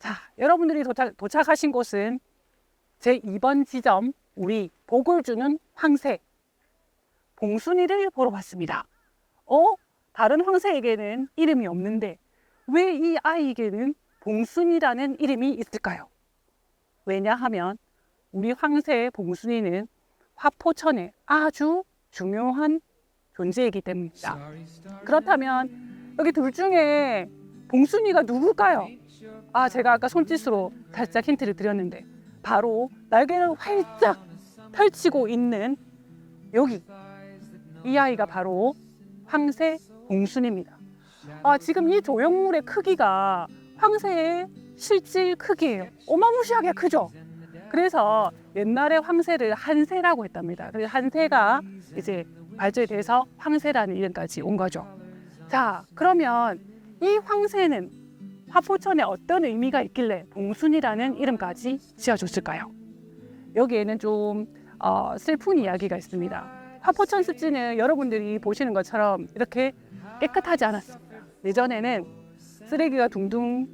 자, 여러분들이 도착하신 곳은 제 2번 지점, 우리 복을 주는 황새 봉순이를 보러 왔습니다. 다른 황새에게는 이름이 없는데 왜 이 아이에게는 봉순이라는 이름이 있을까요? 왜냐하면 우리 황새 봉순이는 화포천의 아주 중요한 존재이기 때문입니다. 그렇다면 여기 둘 중에 봉순이가 누굴까요? 제가 아까 손짓으로 살짝 힌트를 드렸는데 바로 날개를 활짝 펼치고 있는 여기 이 아이가 바로 황새 봉순입니다. 지금 이 조형물의 크기가 황새의 실질 크기예요. 어마무시하게 크죠? 그래서 옛날에 황새를 한새라고 했답니다. 그래서 한새가 이제 발전돼서 황새라는 이름까지 온 거죠. 자, 그러면 이 황새는 화포천에 어떤 의미가 있길래 봉순이라는 이름까지 지어줬을까요? 여기에는 좀 슬픈 이야기가 있습니다. 화포천 습지는 여러분들이 보시는 것처럼 이렇게 깨끗하지 않았습니다. 예전에는 쓰레기가 둥둥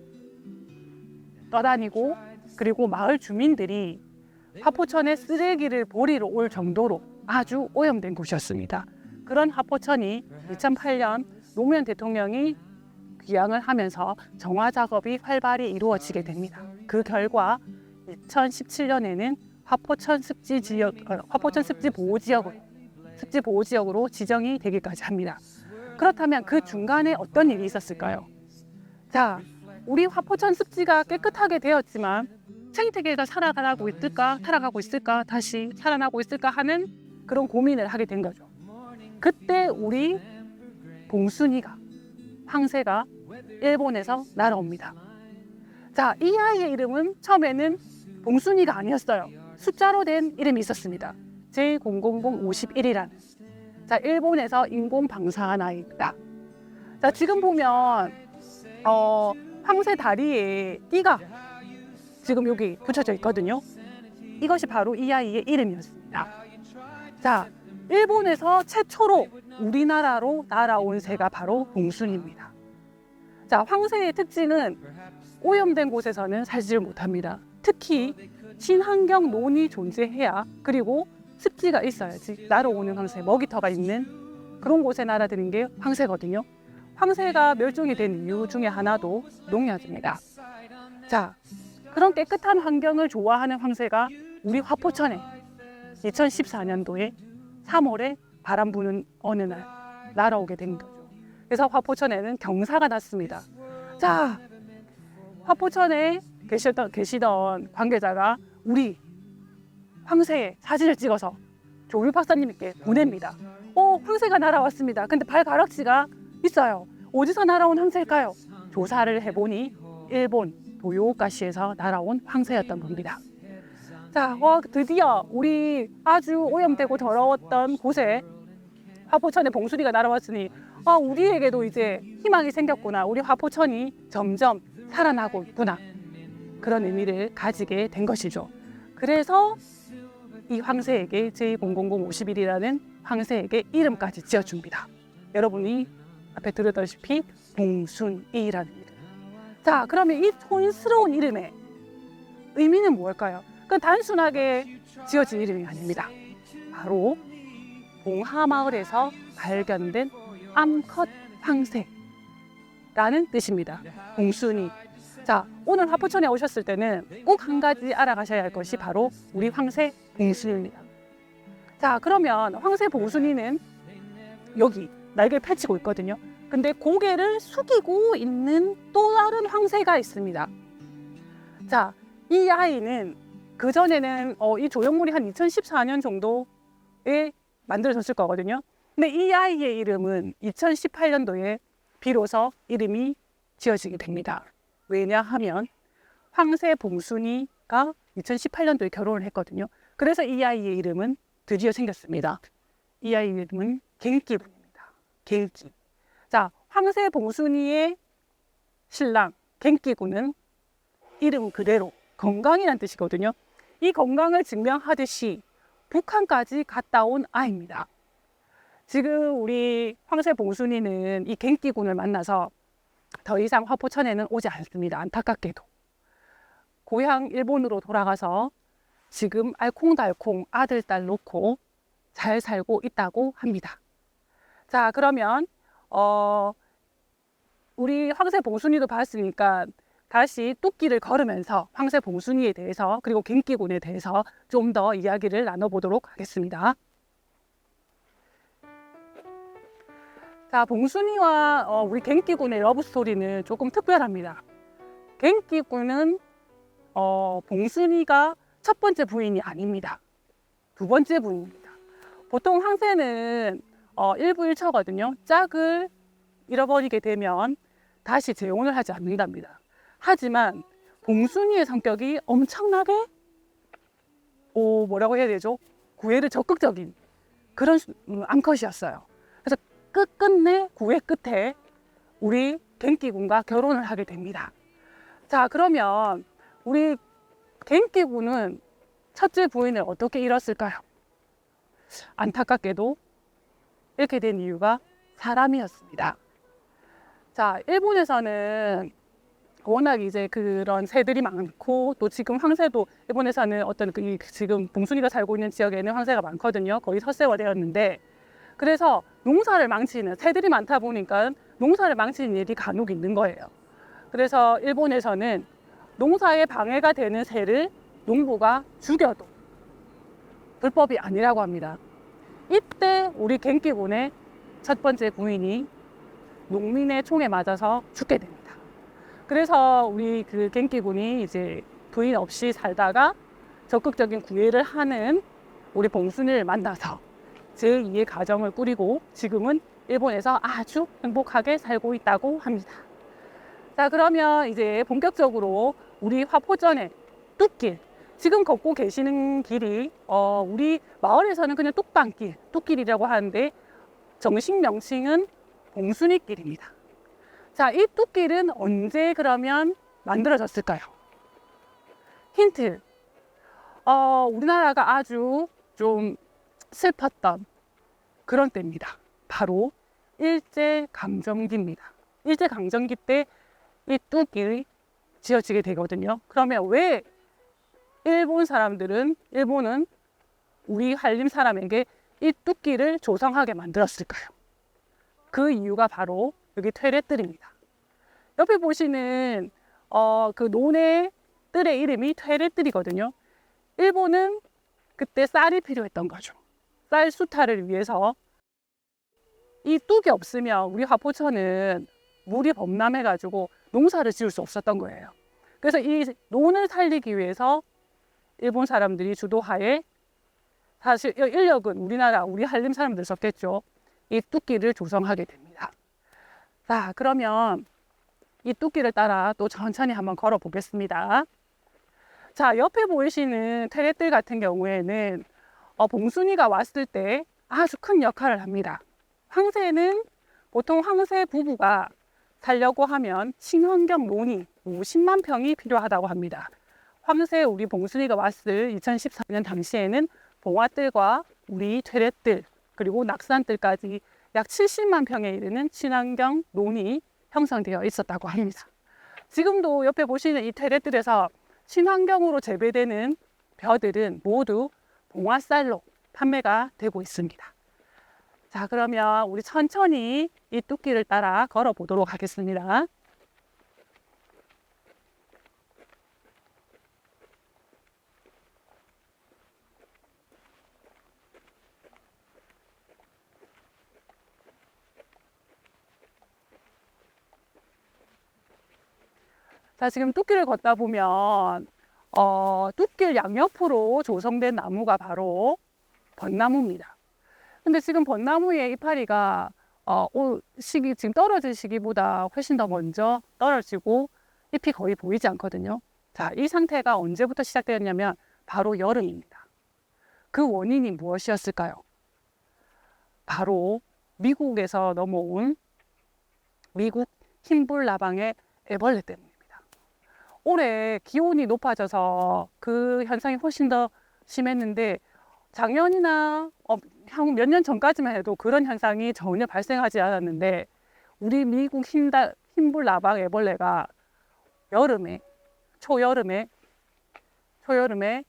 떠다니고 그리고 마을 주민들이 화포천에 쓰레기를 버리러 올 정도로 아주 오염된 곳이었습니다. 그런 화포천이 2008년 노무현 대통령이 귀향을 하면서 정화 작업이 활발히 이루어지게 됩니다. 그 결과 2017년에는 화포천 습지 보호 지역으로 지정이 되기까지 합니다. 그렇다면 그 중간에 어떤 일이 있었을까요? 자, 우리 화포천 습지가 깨끗하게 되었지만 생태계가 살아가고 있을까, 다시 살아나고 있을까 하는 그런 고민을 하게 된 거죠. 그때 우리 봉순이가, 황새가 일본에서 날아옵니다. 자, 이 아이의 이름은 처음에는 봉순이가 아니었어요. 숫자로 된 이름이 있었습니다. J0051이라는. 자, 일본에서 인공 방사한 아이다. 자, 지금 보면 황새 다리에 띠가 지금 여기 붙여져 있거든요. 이것이 바로 이 아이의 이름이었습니다. 자, 일본에서 최초로 우리나라로 날아온 새가 바로 봉순입니다. 자, 황새의 특징은 오염된 곳에서는 살지를 못합니다. 특히 친환경 논이 존재해야, 그리고 습지가 있어야지 날아오는 황새, 먹이터가 있는 그런 곳에 날아드는 게 황새거든요. 황새가 멸종이 된 이유 중에 하나도 농약입니다. 자, 그런 깨끗한 환경을 좋아하는 황새가 우리 화포천에 2014년도에 3월에 바람 부는 어느 날 날아오게 된 거죠. 그래서 화포천에는 경사가 났습니다. 자, 화포천에 계시던 관계자가 우리 황새의 사진을 찍어서 조유 박사님께 보냅니다. 황새가 날아왔습니다. 근데 발가락지가 있어요. 어디서 날아온 황새일까요? 조사를 해보니 일본 도요오카시에서 날아온 황새였던 겁니다. 자, 드디어 우리 아주 오염되고 더러웠던 곳에 화포천에 봉순이가 날아왔으니 우리에게도 이제 희망이 생겼구나. 우리 화포천이 점점 살아나고 있구나. 그런 의미를 가지게 된 것이죠. 그래서 이 황새에게 J0051이라는 황새에게 이름까지 지어줍니다. 여러분이 앞에 들었다시피 봉순이라는 이름. 자, 그러면 이 촌스러운 이름의 의미는 무엇일까요? 그건 단순하게 지어진 이름이 아닙니다. 바로 봉하마을에서 발견된 암컷 황새라는 뜻입니다. 봉순이. 자, 오늘 화포천에 오셨을 때는 꼭 한 가지 알아가셔야 할 것이 바로 우리 황새 봉순이입니다. 자, 그러면 황새 봉순이는 여기 날개를 펼치고 있거든요. 근데 고개를 숙이고 있는 또 다른 황새가 있습니다. 자, 이 아이는 그전에는 이 조형물이 한 2014년 정도에 만들어졌을 거거든요. 근데 이 아이의 이름은 2018년도에 비로소 이름이 지어지게 됩니다. 왜냐하면 황새 봉순이가 2018년도에 결혼을 했거든요. 그래서 이 아이의 이름은 드디어 생겼습니다. 이 아이의 이름은 갱기군입니다. 갱기. 자, 황새 봉순이의 신랑 갱기군은 이름 그대로 건강이란 뜻이거든요. 이 건강을 증명하듯이 북한까지 갔다 온 아이입니다. 지금 우리 황새 봉순이는 이 갱기군을 만나서 더 이상 화포천에는 오지 않습니다. 안타깝게도. 고향 일본으로 돌아가서 지금 알콩달콩 아들, 딸 놓고 잘 살고 있다고 합니다. 자, 그러면 우리 황새 봉순이도 봤으니까 다시 뚝기를 걸으면서 황새 봉순이에 대해서 그리고 갱기군에 대해서 좀 더 이야기를 나눠보도록 하겠습니다. 자, 봉순이와 우리 갱기군의 러브스토리는 조금 특별합니다. 갱기군은 봉순이가 첫 번째 부인이 아닙니다. 두 번째 부인입니다. 보통 황새는 일부일처거든요. 짝을 잃어버리게 되면 다시 재혼을 하지 않는답니다. 하지만 봉순이의 성격이 엄청나게 뭐라고 해야 되죠? 구애를 적극적인 그런 암컷이었어요. 그래서 끝끝내 구애 끝에 우리 갱기군과 결혼을 하게 됩니다. 자, 그러면 우리 갱기군은 첫째 부인을 어떻게 잃었을까요? 안타깝게도 이렇게 된 이유가 사람이었습니다. 자, 일본에서는 워낙 이제 그런 새들이 많고 또 지금 황새도 일본에서는 어떤 지금 봉순이가 살고 있는 지역에는 황새가 많거든요. 거의 서새화되었는데 그래서 농사를 망치는 새들이 많다 보니까 농사를 망치는 일이 간혹 있는 거예요. 그래서 일본에서는 농사에 방해가 되는 새를 농부가 죽여도 불법이 아니라고 합니다. 이때 우리 갱기군의 첫 번째 부인이 농민의 총에 맞아서 죽게 됩니다. 그래서 우리 그 갱기군이 이제 부인 없이 살다가 적극적인 구애를 하는 우리 봉순이를 만나서 제2의 가정을 꾸리고 지금은 일본에서 아주 행복하게 살고 있다고 합니다. 자, 그러면 이제 본격적으로 우리 화포전의 뚝길, 지금 걷고 계시는 길이 우리 마을에서는 그냥 뚝방길, 뚝길이라고 하는데 정식 명칭은 봉순이길입니다. 자, 이 뚝길은 언제 그러면 만들어졌을까요? 힌트. 우리나라가 아주 좀 슬펐던 그런 때입니다. 바로 일제강점기입니다. 일제강점기 때 이 뚝길이 지어지게 되거든요. 그러면 왜 일본은 우리 한림 사람에게 이 뚝길을 조성하게 만들었을까요? 그 이유가 바로 여기 퇴레뜰입니다. 옆에 보시는 그 논의 뜰의 이름이 퇴레뜰이거든요. 일본은 그때 쌀이 필요했던 거죠. 쌀 수탈을 위해서 이 뚝이 없으면 우리 화포천은 물이 범람해가지고 농사를 지을 수 없었던 거예요. 그래서 이 논을 살리기 위해서 일본 사람들이 주도하에 사실 인력은 우리 한림 사람들 썼겠죠. 이 뚝길을 조성하게 됩니다. 자, 그러면 이 뚝길을 따라 또 천천히 한번 걸어 보겠습니다. 자, 옆에 보이시는 퇴레뜰 같은 경우에는 봉순이가 왔을 때 아주 큰 역할을 합니다. 황새는 보통 황새 부부가 살려고 하면 친환경 논이 50만 평이 필요하다고 합니다. 황새 우리 봉순이가 왔을 2014년 당시에는 봉화뜰과 우리 퇴레뜰 그리고 낙산뜰까지 약 70만 평에 이르는 친환경 논이 형성되어 있었다고 합니다. 지금도 옆에 보시는 이 퇴레뜰에서 친환경으로 재배되는 벼들은 모두 봉화쌀로 판매가 되고 있습니다. 자, 그러면 우리 천천히 이 뚝길을 따라 걸어 보도록 하겠습니다. 자, 지금 뚝길을 걷다 보면 뚝길 양옆으로 조성된 나무가 바로 벚나무입니다. 근데 지금 벚나무의 이파리가 지금 떨어질 시기보다 훨씬 더 먼저 떨어지고 잎이 거의 보이지 않거든요. 자, 이 상태가 언제부터 시작되었냐면 바로 여름입니다. 그 원인이 무엇이었을까요? 바로 미국에서 넘어온 미국 흰불나방의 애벌레 때문입니다. 올해 기온이 높아져서 그 현상이 훨씬 더 심했는데 작년이나 몇 년 전까지만 해도 그런 현상이 전혀 발생하지 않았는데 우리 미국 흰불나방 애벌레가 초여름에 초여름에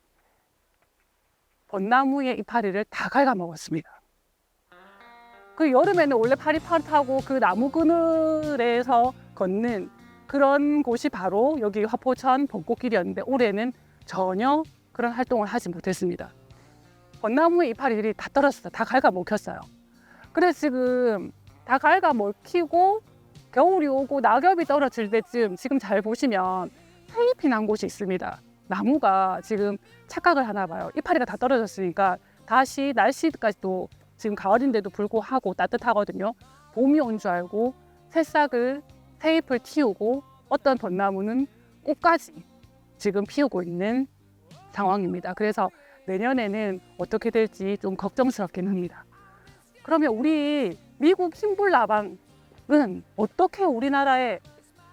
벚나무의 이파리를 다 갉아먹었습니다. 그 여름에는 원래 파릇파릇하고 그 나무 그늘에서 걷는 그런 곳이 바로 여기 화포천 벚꽃길이었는데 올해는 전혀 그런 활동을 하지 못했습니다. 벚나무의 이파리들이 다 떨어졌어요. 다 갉아먹혔어요. 그래서 지금 다 갉아먹히고 겨울이 오고 낙엽이 떨어질 때쯤 지금 잘 보시면 새잎이 난 곳이 있습니다. 나무가 지금 착각을 하나 봐요. 이파리가 다 떨어졌으니까 다시 날씨까지도 지금 가을인데도 불구하고 따뜻하거든요. 봄이 온 줄 알고 새싹을 새잎을 틔우고 어떤 벚나무는 꽃까지 지금 피우고 있는 상황입니다. 그래서 내년에는 어떻게 될지 좀 걱정스럽긴 합니다. 그러면 우리 미국 흰불나방은 어떻게 우리나라에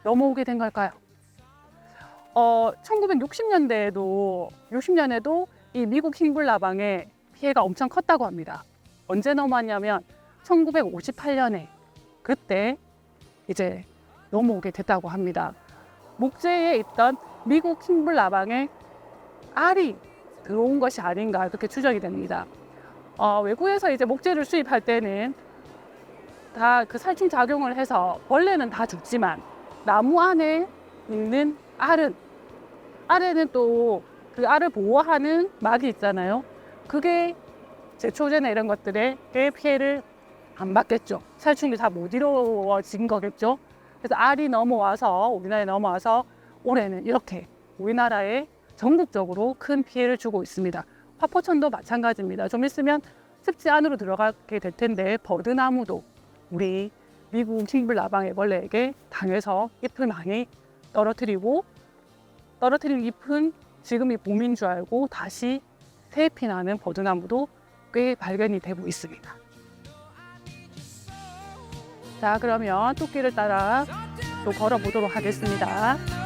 넘어오게 된 걸까요? 1960년대에도 이 미국 흰불나방의 피해가 엄청 컸다고 합니다. 언제 넘어왔냐면 1958년에 그때 이제 넘어오게 됐다고 합니다. 목재에 있던 미국 흰불나방에 알이 들어온 것이 아닌가 그렇게 추정이 됩니다. 외국에서 이제 목재를 수입할 때는 다 그 살충 작용을 해서 벌레는 다 죽지만 나무 안에 있는 알에는 또 그 알을 보호하는 막이 있잖아요. 그게 제초제나 이런 것들에 피해를 안 받겠죠. 살충이 다 못 이루어진 거겠죠. 그래서 알이 우리나라에 넘어와서 올해는 이렇게 우리나라에 전국적으로 큰 피해를 주고 있습니다. 화포천도 마찬가지입니다. 좀 있으면 습지 안으로 들어가게 될 텐데 버드나무도 우리 미국 흰불나방 애벌레에게 당해서 잎을 많이 떨어뜨린 잎은 지금이 봄인 줄 알고 다시 새잎이 나는 버드나무도 꽤 발견이 되고 있습니다. 자, 그러면 토끼를 따라 또 걸어보도록 하겠습니다.